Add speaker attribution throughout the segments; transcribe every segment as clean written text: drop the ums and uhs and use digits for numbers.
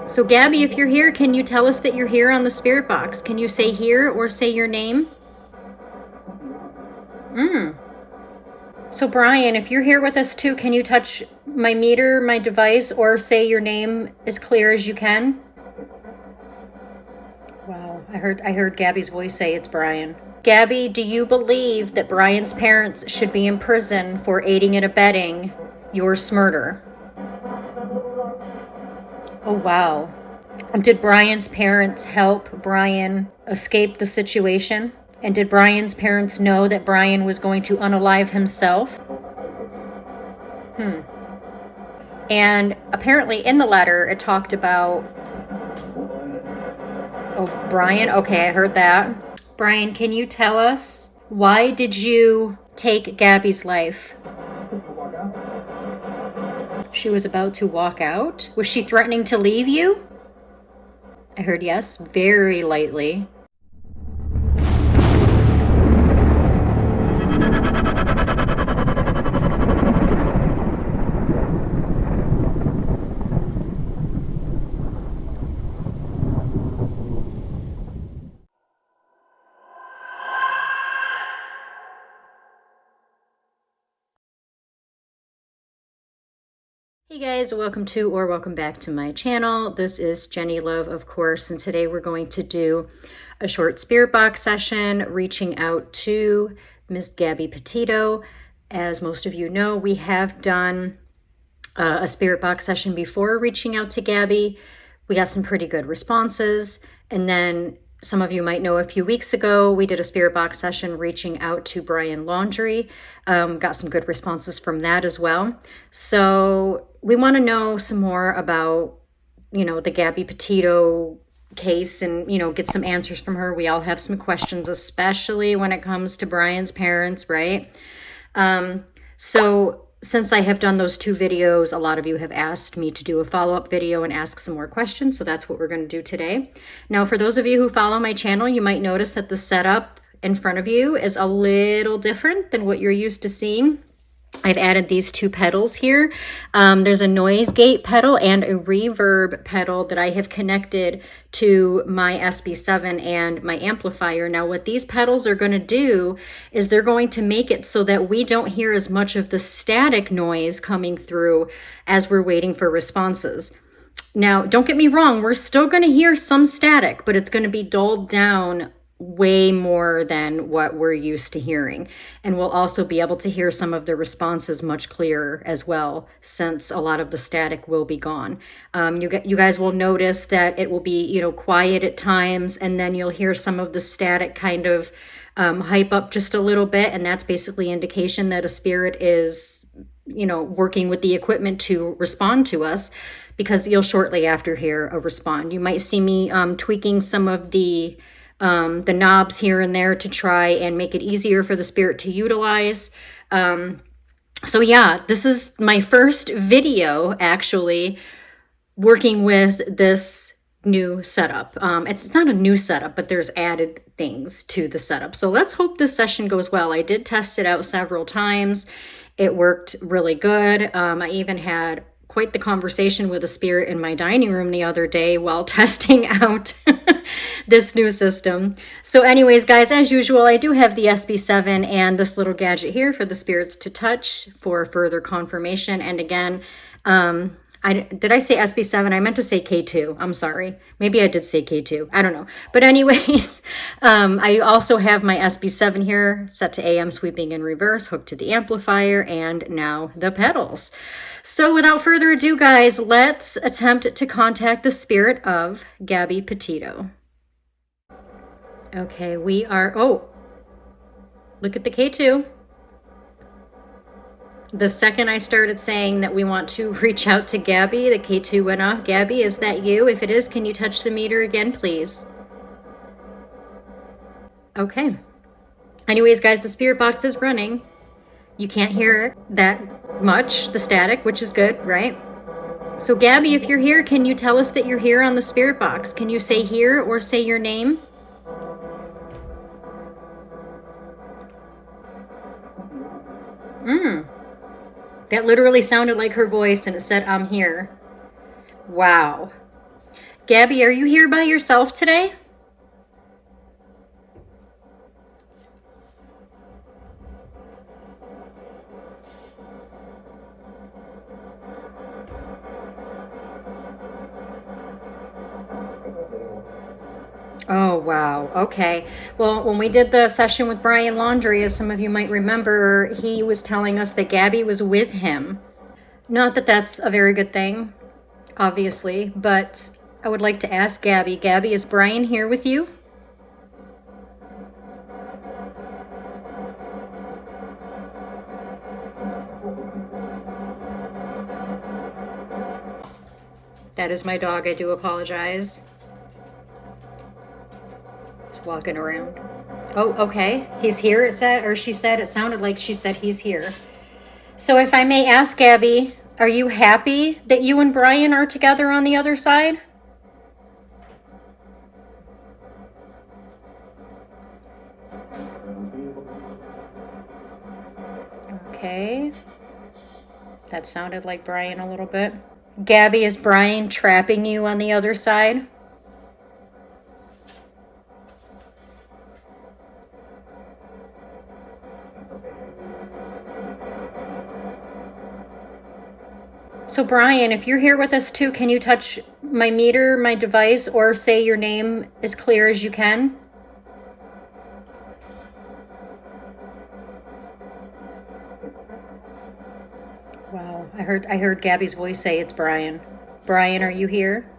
Speaker 1: So Gabby, if you're here, can you tell us that you're here on the spirit box? Can you say here or say your name? So Brian, if you're here with us too, can you touch my meter, my device, or say your name as clear as you can? Wow, I heard Gabby's voice say it's Brian. Gabby, do you believe that Brian's parents should be in prison for aiding and abetting your murder? Oh wow. Did Brian's parents help Brian escape the situation? And did Brian's parents know that Brian was going to unalive himself? And apparently in the letter it talked about, oh, Brian, okay, I heard that. Brian, can you tell us why did you take Gabby's life? She was about to walk out? Was she threatening to leave you? I heard yes, very lightly. Hey guys, welcome back to my channel. This is Jenny Love, of course, and today we're going to do a short spirit box session reaching out to Miss Gabby Petito. As most of you know, we have done a spirit box session before reaching out to Gabby. We got some pretty good responses, and then some of you might know a few weeks ago, we did a spirit box session reaching out to Brian Laundrie. Got some good responses from that as well. So we want to know some more about, the Gabby Petito case and, get some answers from her. We all have some questions, especially when it comes to Brian's parents, right? So since I have done those two videos, a lot of you have asked me to do a follow-up video and ask some more questions. So that's what we're going to do today. Now, for those of you who follow my channel, you might notice that the setup in front of you is a little different than what you're used to seeing. I've added these two pedals here. There's a noise gate pedal and a reverb pedal that I have connected to my SB7 and my amplifier. Now, what these pedals are going to do is they're going to make it so that we don't hear as much of the static noise coming through as we're waiting for responses. Now, don't get me wrong, we're still going to hear some static, but it's going to be dulled down way more than what we're used to hearing. And we'll also be able to hear some of the responses much clearer as well, since a lot of the static will be gone. You guys will notice that it will be, quiet at times, and then you'll hear some of the static kind of hype up just a little bit. And that's basically indication that a spirit is, working with the equipment to respond to us, because you'll shortly after hear a respond. You might see me tweaking some of the knobs here and there to try and make it easier for the spirit to utilize. So yeah, this is my first video actually working with this new setup. It's not a new setup, but there's added things to the setup. So let's hope this session goes well. I did test it out several times. It worked really good. I even had quite the conversation with a spirit in my dining room the other day while testing out this new system. So anyways, guys, as usual, I do have the SB7 and this little gadget here for the spirits to touch for further confirmation. And again, did I say SB7? I meant to say K2. I'm sorry. Maybe I did say K2. I don't know. But anyways, I also have my SB7 here set to AM sweeping in reverse, hooked to the amplifier, and now the pedals. So without further ado, guys, let's attempt to contact the spirit of Gabby Petito. Okay, we are, oh, look at the K2. The second I started saying that we want to reach out to Gabby, the K2 went off. Gabby, is that you? If it is, can you touch the meter again, please? Okay. Anyways, guys, the spirit box is running. You can't hear that much, the static, which is good, right? So Gabby, if you're here, can you tell us that you're here on the spirit box? Can you say here or say your name? That literally sounded like her voice, and it said, I'm here. Wow. Gabby, are you here by yourself today? Oh, wow. Okay. Well, when we did the session with Brian Laundrie, as some of you might remember, he was telling us that Gabby was with him. Not that that's a very good thing, obviously, but I would like to ask Gabby. Gabby, is Brian here with you? That is my dog. I do apologize. He's walking around. Oh, okay. He's here, it said, or she said, it sounded like she said he's here. So if I may ask, Gabby, are you happy that you and Brian are together on the other side? Okay. That sounded like Brian a little bit. Gabby, is Brian trapping you on the other side? So Brian, if you're here with us too, can you touch my meter, my device, or say your name as clear as you can? Wow, I heard Gabby's voice say it's Brian. Brian, are you here?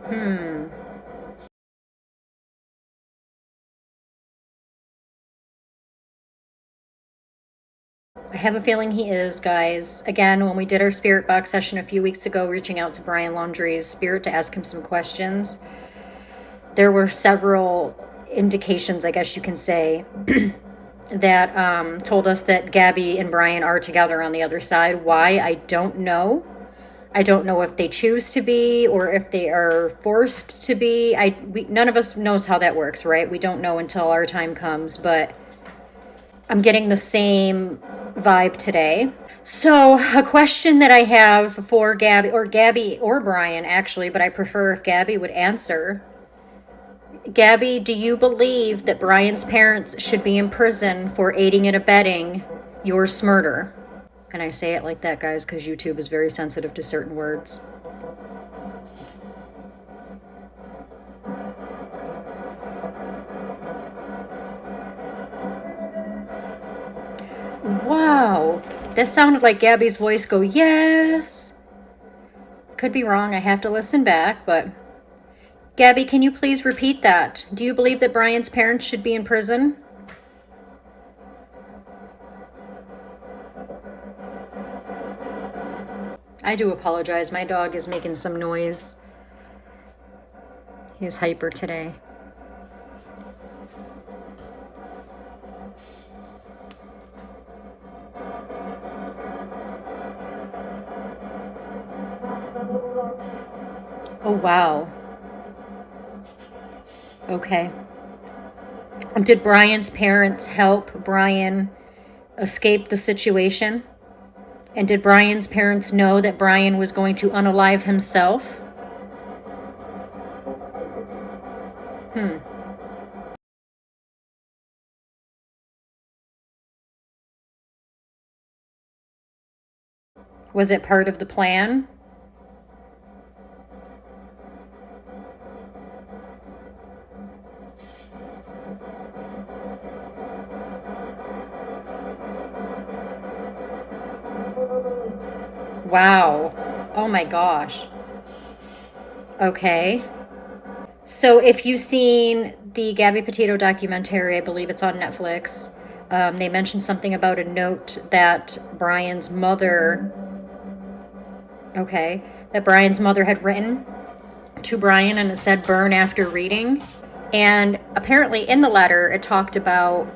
Speaker 1: Hmm. I have a feeling he is, guys. Again, when we did our spirit box session a few weeks ago, reaching out to Brian Laundrie's spirit to ask him some questions, there were several indications, I guess you can say, that told us that Gabby and Brian are together on the other side. Why? I don't know. I don't know if they choose to be or if they are forced to be. None of us knows how that works, right? We don't know until our time comes, but I'm getting the same vibe today. So a question that I have for Gabby or Brian actually, but I prefer if Gabby would answer. Gabby, do you believe that Brian's parents should be in prison for aiding and abetting your murder? And I say it like that, guys, because YouTube is very sensitive to certain words. Wow, that sounded like Gabby's voice go, yes. Could be wrong, I have to listen back, but Gabby, can you please repeat that? Do you believe that Brian's parents should be in prison? I do apologize. My dog is making some noise. He's hyper today. Oh, wow. Okay. Did Brian's parents help Brian escape the situation? And did Brian's parents know that Brian was going to unalive himself? Was it part of the plan? Wow. Oh my gosh. Okay. So if you've seen the Gabby Petito documentary, I believe it's on Netflix, they mentioned something about a note that Brian's mother, okay, that Brian's mother had written to Brian, and it said burn after reading. And apparently in the letter it talked about,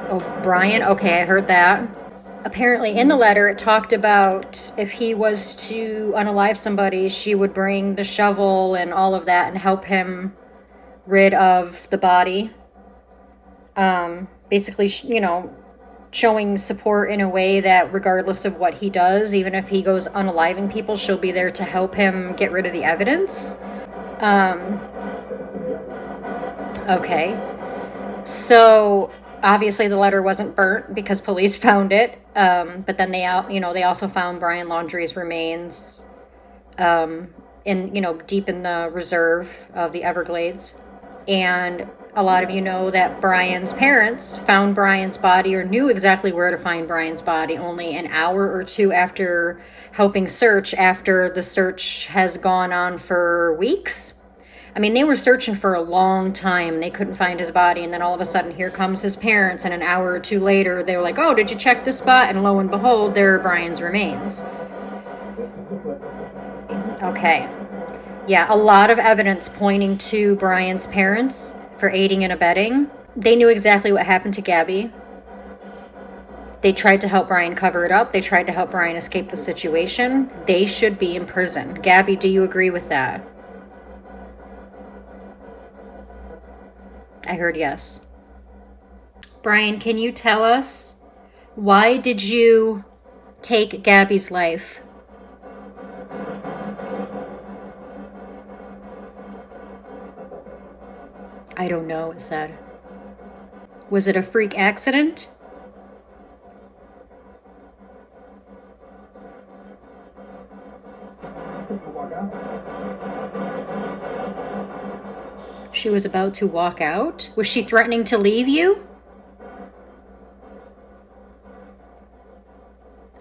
Speaker 1: oh, Brian, okay, I heard that. Apparently in the letter it talked about if he was to unalive somebody, she would bring the shovel and all of that and help him rid of the body. Basically, showing support in a way that regardless of what he does, even if he goes unaliving people, she'll be there to help him get rid of the evidence. Okay. So obviously the letter wasn't burnt because police found it. But then they also found Brian Laundrie's remains deep in the reserve of the Everglades. And a lot of you know that Brian's parents found Brian's body, or knew exactly where to find Brian's body, only an hour or two after helping search, after the search has gone on for weeks. I mean, they were searching for a long time. They couldn't find his body. And then all of a sudden, here comes his parents. And an hour or two later, they were like, oh, did you check this spot? And lo and behold, there are Brian's remains. Okay. Yeah, a lot of evidence pointing to Brian's parents for aiding and abetting. They knew exactly what happened to Gabby. They tried to help Brian cover it up. They tried to help Brian escape the situation. They should be in prison. Gabby, do you agree with that? I heard yes. Brian, can you tell us, why did you take Gabby's life? I don't know, it said. Was it a freak accident? She was about to walk out? Was she threatening to leave you?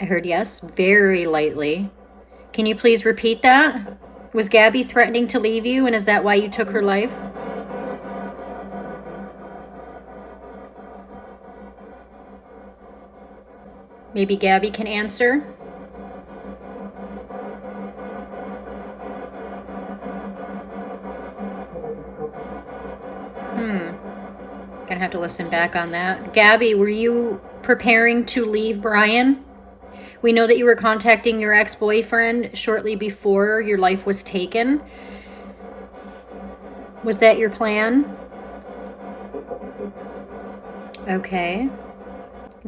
Speaker 1: I heard yes, very lightly. Can you please repeat that? Was Gabby threatening to leave you, and is that why you took her life? Maybe Gabby can answer. Gonna have to listen back on that. Gabby, were you preparing to leave Brian? We know that you were contacting your ex-boyfriend shortly before your life was taken. Was that your plan? Okay.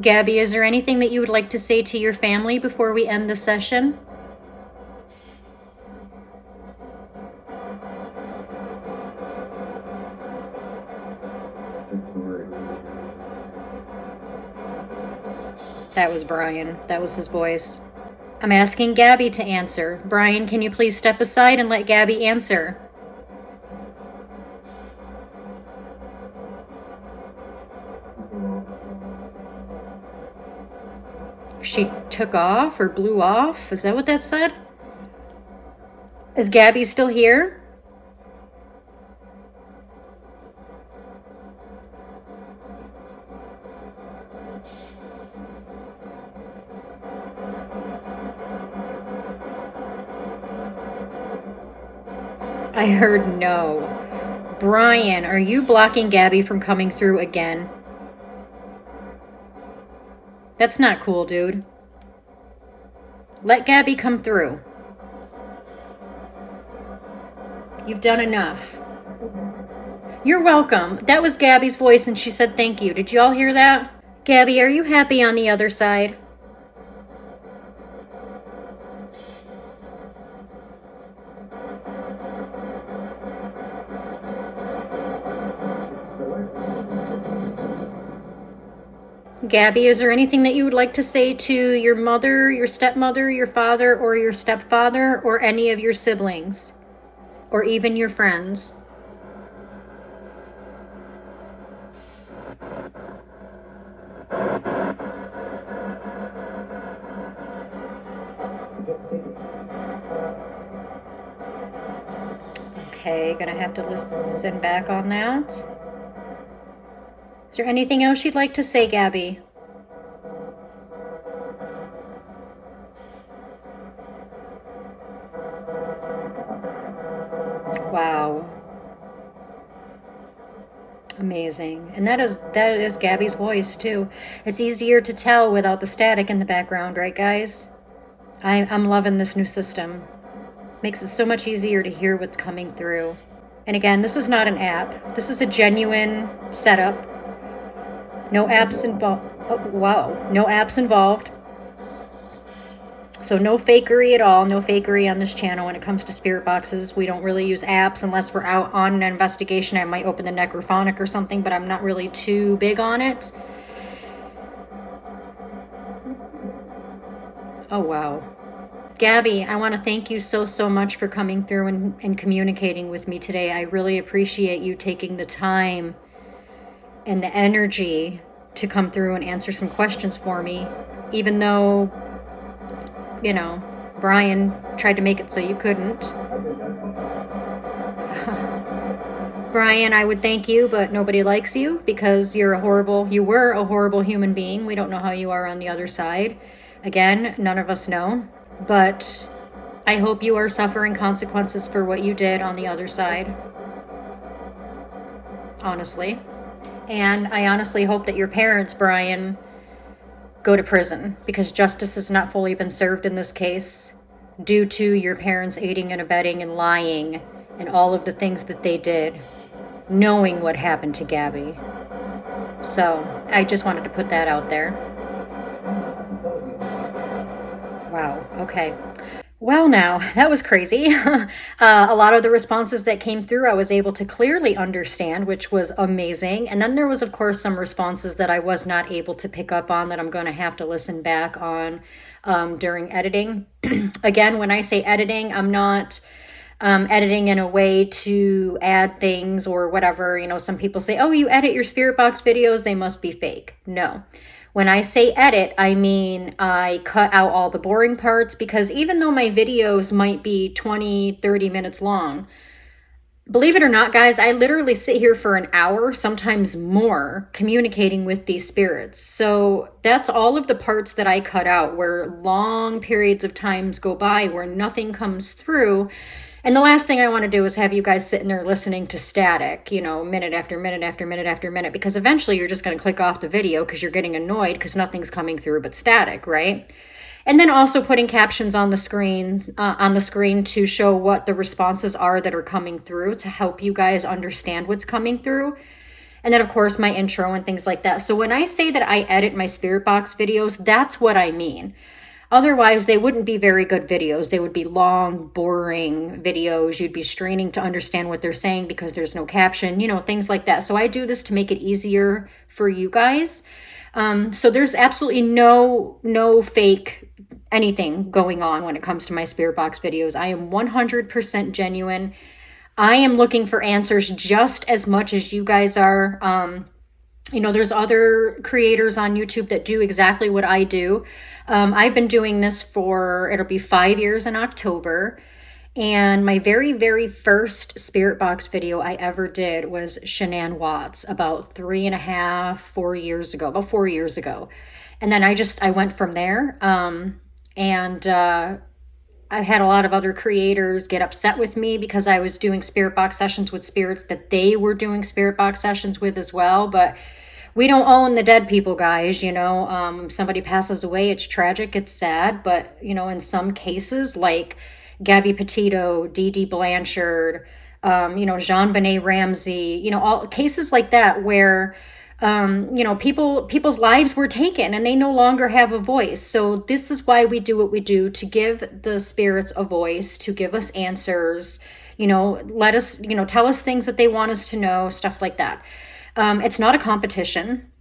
Speaker 1: Gabby, is there anything that you would like to say to your family before we end the session? That was Brian. That was his voice. I'm asking Gabby to answer. Brian, can you please step aside and let Gabby answer? She took off or blew off? Is that what that said? Is Gabby still here? I heard no. Brian, are you blocking Gabby from coming through again? That's not cool, dude. Let Gabby come through. You've done enough. You're welcome. That was Gabby's voice, and she said thank you. Did you all hear that? Gabby, are you happy on the other side? Gabby, is there anything that you would like to say to your mother, your stepmother, your father, or your stepfather, or any of your siblings, or even your friends? Okay, gonna have to listen back on that. Is there anything else you'd like to say, Gabby? Wow. Amazing. And that is Gabby's voice too. It's easier to tell without the static in the background, right guys? I'm loving this new system. Makes it so much easier to hear what's coming through. And again, this is not an app. This is a genuine setup. No apps involved. Oh, wow, no apps involved. So no fakery at all, no fakery on this channel when it comes to spirit boxes. We don't really use apps unless we're out on an investigation. I might open the necrophonic or something, but I'm not really too big on it. Oh, wow. Gabby, I want to thank you so much for coming through and communicating with me today. I really appreciate you taking the time and the energy to come through and answer some questions for me, even though, you know, Brian tried to make it so you couldn't. Brian, I would thank you, but nobody likes you because you were a horrible human being. We don't know how you are on the other side. Again, none of us know. But I hope you are suffering consequences for what you did on the other side. Honestly. And I honestly hope that your parents, Brian, go to prison because justice has not fully been served in this case due to your parents aiding and abetting and lying and all of the things that they did, knowing what happened to Gabby. So I just wanted to put that out there. Wow. Okay. Well, now, that was crazy. A lot of the responses that came through, I was able to clearly understand, which was amazing. And then there was, of course, some responses that I was not able to pick up on that I'm going to have to listen back on during editing. Again, when I say editing, I'm not editing in a way to add things or whatever. You know, some people say, oh, you edit your spirit box videos, they must be fake. No. When I say edit, I mean I cut out all the boring parts because even though my videos might be 20, 30 minutes long, believe it or not, guys, I literally sit here for an hour, sometimes more, communicating with these spirits. So that's all of the parts that I cut out where long periods of times go by where nothing comes through. And the last thing I want to do is have you guys sitting there listening to static, you know, minute after minute after minute after minute, because eventually you're just going to click off the video because you're getting annoyed because nothing's coming through but static, right? And then also putting captions on the screen to show what the responses are that are coming through to help you guys understand what's coming through. And then, of course, my intro and things like that. So when I say that I edit my spirit box videos, that's what I mean. Otherwise, they wouldn't be very good videos. They would be long, boring videos. You'd be straining to understand what they're saying because there's no caption, you know, things like that. So I do this to make it easier for you guys. So there's absolutely no fake anything going on when it comes to my spirit box videos. I am 100% genuine. I am looking for answers just as much as you guys are. You know, there's other creators on YouTube that do exactly what I do. I've been doing this for, it'll be 5 years in October. And my very first spirit box video I ever did was Shanann Watts about 3.5, 4 years ago, about 4 years ago. And then I went from there. I had a lot of other creators get upset with me because I was doing spirit box sessions with spirits that they were doing spirit box sessions with as well. But we don't own the dead people, guys. You know, somebody passes away, it's tragic, it's sad. But, you know, in some cases, like Gabby Petito, Dee Dee Blanchard, you know, Jean-Benet Ramsey, you know, all cases like that where you know, people's lives were taken and they no longer have a voice. So this is why we do what we do, to give the spirits a voice, to give us answers, you know, let us, you know, tell us things that they want us to know, stuff like that. It's not a competition.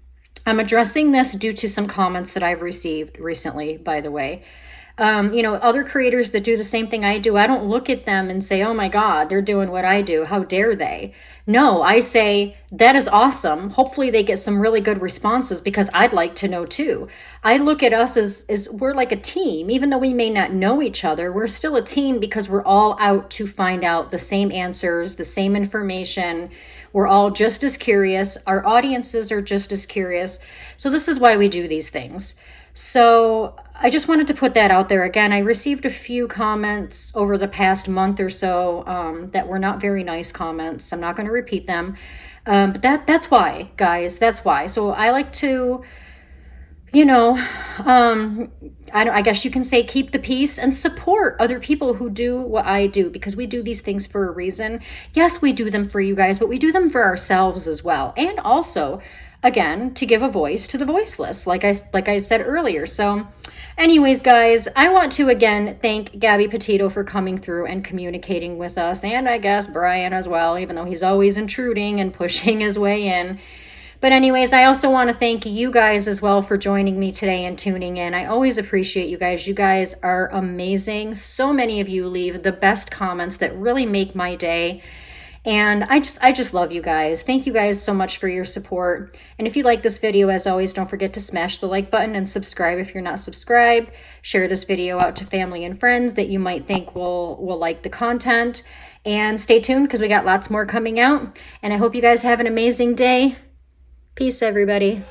Speaker 1: I'm addressing this due to some comments that I've received recently, by the way. You know, other creators that do the same thing I do, I don't look at them and say, oh my God, they're doing what I do. How dare they? No, I say, that is awesome. Hopefully they get some really good responses because I'd like to know too. I look at us as we're like a team. Even though we may not know each other, we're still a team because we're all out to find out the same answers, the same information. We're all just as curious. Our audiences are just as curious. So this is why we do these things. So I just wanted to put that out there. Again, I received a few comments over the past month or so that were not very nice comments. I'm not going to repeat them. But that's why, guys. That's why. So I like to, you know, I guess you can say keep the peace and support other people who do what I do, because we do these things for a reason. Yes, we do them for you guys, but we do them for ourselves as well. And also, again, to give a voice to the voiceless, like I said earlier. So anyways, guys, I want to again thank Gabby Petito for coming through and communicating with us, and I guess Brian as well, even though he's always intruding and pushing his way in. But anyways, I also want to thank you guys as well for joining me today and tuning in. I always appreciate you guys. You guys are amazing. So many of you leave the best comments that really make my day. And I just love you guys. Thank you guys so much for your support. And if you like this video, as always, don't forget to smash the like button and subscribe if you're not subscribed. Share this video out to family and friends that you might think will like the content. And stay tuned because we got lots more coming out. And I hope you guys have an amazing day. Peace, everybody.